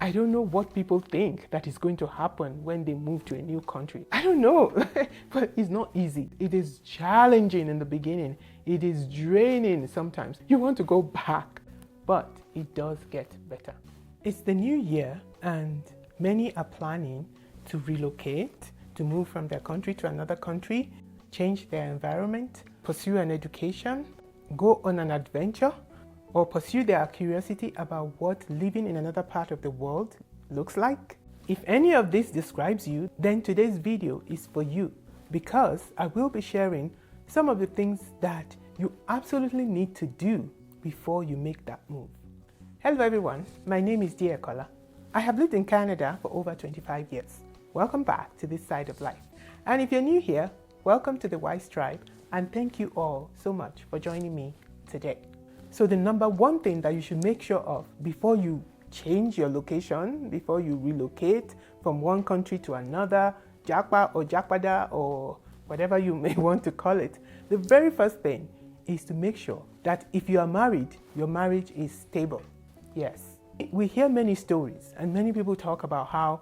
I don't know what people think that is going to happen when they move to a new country. I don't know, but it's not easy. It is challenging in the beginning. It is draining sometimes. You want to go back, but it does get better. It's the new year and many are planning to relocate, to move from their country to another country, change their environment, pursue an education, go on an adventure, or pursue their curiosity about what living in another part of the world looks like. If any of this describes you, then today's video is for you, because I will be sharing some of the things that you absolutely need to do before you make that move. Hello everyone, my name is Kola. I have lived in Canada for over 25 years. Welcome back to this side of life. And if you're new here, welcome to the Wise Tribe, and thank you all so much for joining me today. So the number one thing that you should make sure of before you change your location, before you relocate from one country to another, japa or japada or whatever you may want to call it, the very first thing is to make sure that if you are married, your marriage is stable. Yes. We hear many stories and many people talk about how,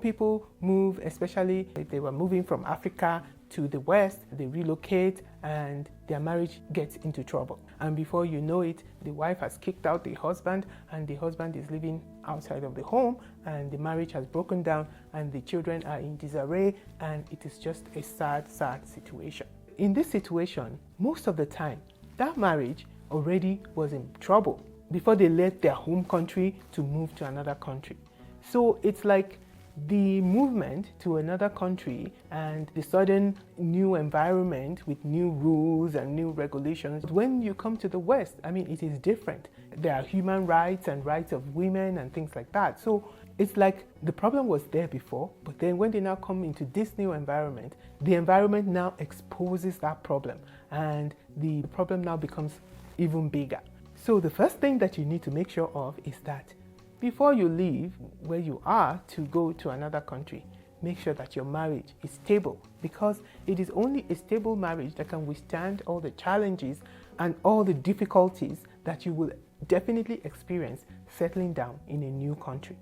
people move, especially if they were moving from Africa to the West, they relocate and their marriage gets into trouble. And before you know it, the wife has kicked out the husband and the husband is living outside of the home and the marriage has broken down and the children are in disarray and it is just a sad, sad situation. In this situation, most of the time, that marriage already was in trouble before they left their home country to move to another country. So it's like the movement to another country and the sudden new environment with new rules and new regulations. When you come to the West, it is different. There are human rights and rights of women and things like that. So it's like the problem was there before, but then when they now come into this new environment, the environment now exposes that problem and the problem now becomes even bigger. So the first thing that you need to make sure of is that before you leave where you are to go to another country, make sure that your marriage is stable, because it is only a stable marriage that can withstand all the challenges and all the difficulties that you will definitely experience settling down in a new country.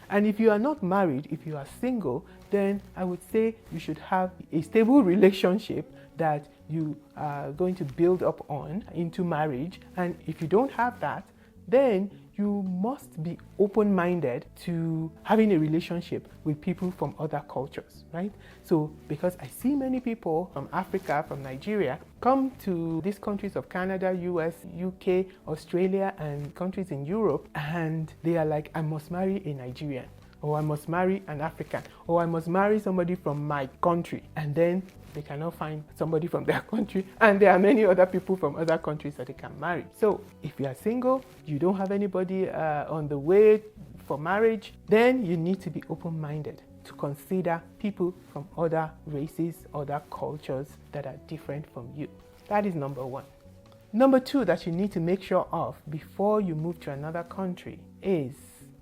And if you are not married, if you are single, then I would say you should have a stable relationship that you are going to build up on into marriage. And if you don't have that, then you must be open-minded to having a relationship with people from other cultures, right? So, because I see many people from Africa, from Nigeria, come to these countries of Canada, US, UK, Australia, and countries in Europe, and they are like, I must marry a Nigerian, or I must marry an African, or I must marry somebody from my country. And then they cannot find somebody from their country, and there are many other people from other countries that they can marry. So if you are single, you don't have anybody on the way for marriage, then you need to be open-minded to consider people from other races, other cultures that are different from you. That is number one. Number two that you need to make sure of before you move to another country is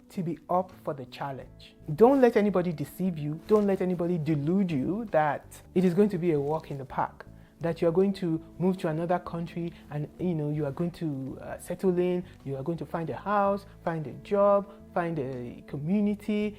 to be up for the challenge. Don't let anybody deceive you. Don't let anybody delude you that it is going to be a walk in the park, that you are going to move to another country and you are going to settle in, you are going to find a house, find a job, find a community,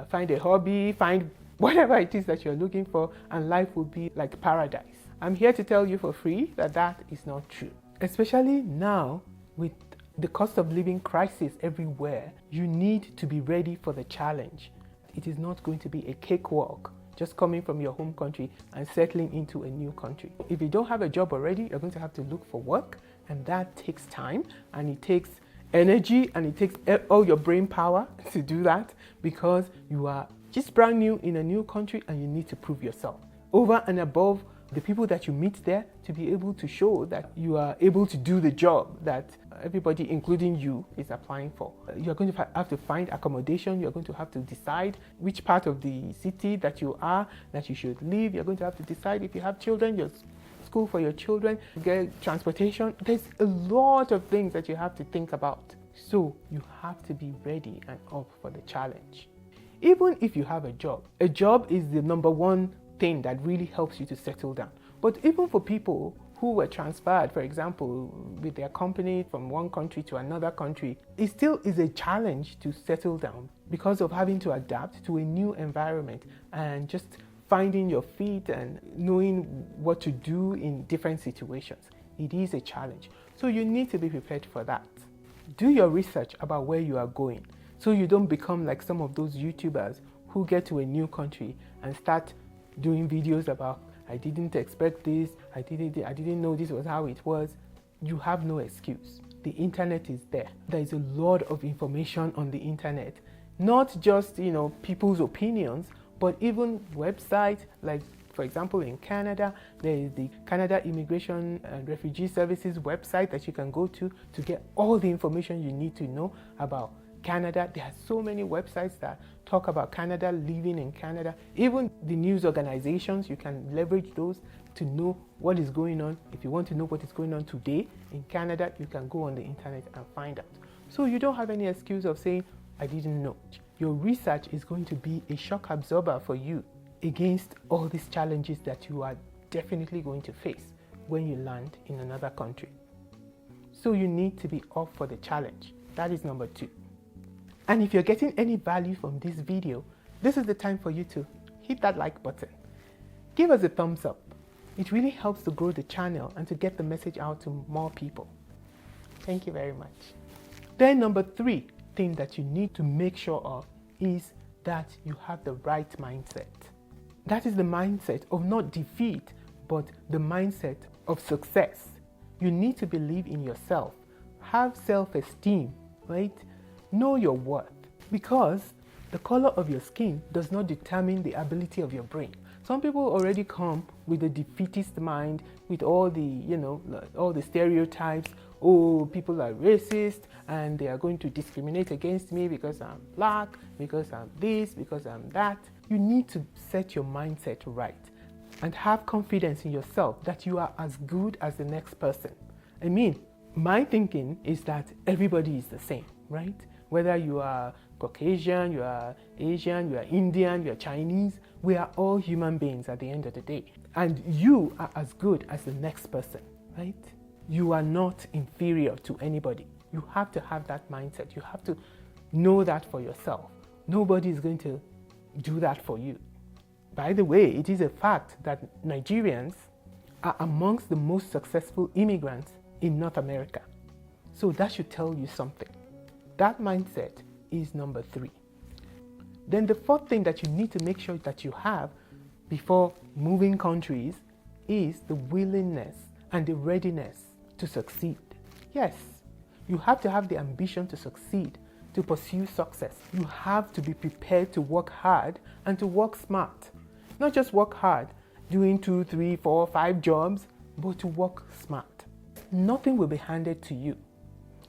find a hobby, find whatever it is that you're looking for, and life will be like paradise. I'm here to tell you for free that that is not true. Especially now with the cost of living crisis everywhere, you need to be ready for the challenge. It is not going to be a cakewalk just coming from your home country and settling into a new country. If you don't have a job already, you're going to have to look for work, and that takes time and it takes energy and it takes all your brain power to do that, because you are just brand new in a new country and you need to prove yourself over and above the people that you meet there, to be able to show that you are able to do the job that everybody, including you, is applying for. You're going to have to find accommodation. You're going to have to decide which part of the city that you should live. You're going to have to decide if you have children, your school for your children, get transportation. There's a lot of things that you have to think about. So you have to be ready and up for the challenge. Even if you have a job is the number one thing that really helps you to settle down. But even for people who were transferred, for example, with their company from one country to another country, it still is a challenge to settle down because of having to adapt to a new environment and just finding your feet and knowing what to do in different situations. It is a challenge. So you need to be prepared for that. Do your research about where you are going so you don't become like some of those YouTubers who get to a new country and start doing videos about, I didn't expect this, I didn't know this was how it was. You have no excuse. The internet is there. There is a lot of information on the internet, not just, people's opinions, but even websites like, for example, in Canada, there is the Canada Immigration and Refugee Services website that you can go to get all the information you need to know about Canada. There are so many websites that talk about Canada, living in Canada. Even the news organizations, you can leverage those to know what is going on. If you want to know what is going on today in Canada, you can go on the internet and find out. So you don't have any excuse of saying, I didn't know. Your research is going to be a shock absorber for you against all these challenges that you are definitely going to face when you land in another country. So you need to be up for the challenge. That is number 2. And if you're getting any value from this video, this is the time for you to hit that like button. Give us a thumbs up. It really helps to grow the channel and to get the message out to more people. Thank you very much. Then number 3 thing that you need to make sure of is that you have the right mindset. That is the mindset of not defeat, but the mindset of success. You need to believe in yourself. Have self-esteem, right? Know your worth, because the color of your skin does not determine the ability of your brain. Some people already come with a defeatist mind, with all the stereotypes. Oh, people are racist and they are going to discriminate against me because I'm black, because I'm this, because I'm that. You need to set your mindset right and have confidence in yourself that you are as good as the next person. I mean, my thinking is that everybody is the same, right? Whether you are Caucasian, you are Asian, you are Indian, you are Chinese, we are all human beings at the end of the day. And you are as good as the next person, right? You are not inferior to anybody. You have to have that mindset. You have to know that for yourself. Nobody is going to do that for you. By the way, it is a fact that Nigerians are amongst the most successful immigrants in North America. So that should tell you something. That mindset is number 3. Then the 4th thing that you need to make sure that you have before moving countries is the willingness and the readiness to succeed. Yes, you have to have the ambition to succeed, to pursue success. You have to be prepared to work hard and to work smart. Not just work hard, doing 2, 3, 4, 5 jobs, but to work smart. Nothing will be handed to you.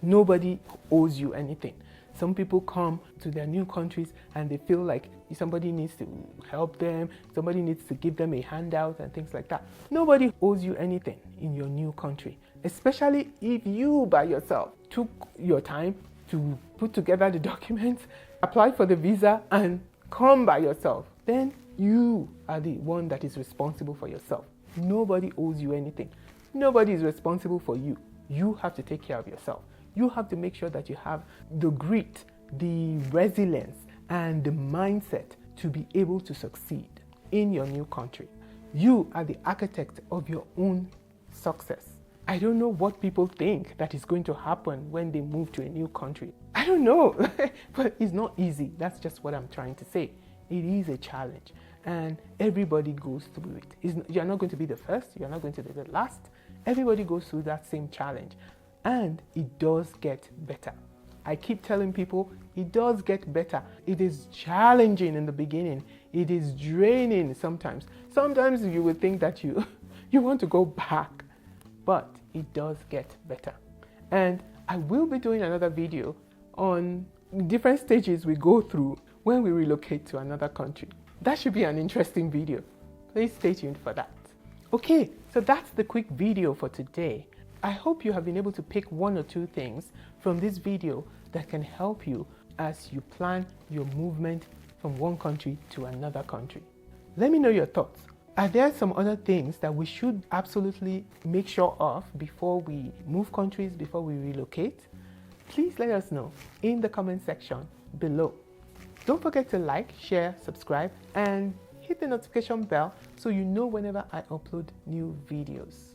Nobody owes you anything. Some people come to their new countries and they feel like somebody needs to help them, somebody needs to give them a handout and things like that. Nobody owes you anything in your new country, especially if you by yourself took your time to put together the documents, apply for the visa and come by yourself. Then you are the one that is responsible for yourself. Nobody owes you anything. Nobody is responsible for you. You have to take care of yourself. You have to make sure that you have the grit, the resilience, and the mindset to be able to succeed in your new country. You are the architect of your own success. I don't know what people think that is going to happen when they move to a new country. I don't know, but it's not easy. That's just what I'm trying to say. It is a challenge, and everybody goes through it. You're not going to be the first. You're not going to be the last. Everybody goes through that same challenge. And it does get better. I keep telling people it does get better. It is challenging in the beginning. It is draining sometimes. Sometimes you would think that you want to go back, but it does get better. And I will be doing another video on different stages we go through when we relocate to another country. That should be an interesting video. Please stay tuned for that. Okay, so that's the quick video for today. I hope you have been able to pick 1 or 2 things from this video that can help you as you plan your movement from one country to another country. Let me know your thoughts. Are there some other things that we should absolutely make sure of before we move countries, before we relocate? Please let us know in the comment section below. Don't forget to like, share, subscribe, and hit the notification bell so you know whenever I upload new videos.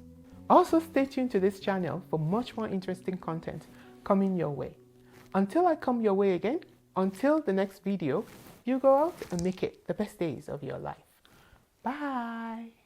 Also, stay tuned to this channel for much more interesting content coming your way. Until I come your way again, until the next video, you go out and make it the best days of your life. Bye.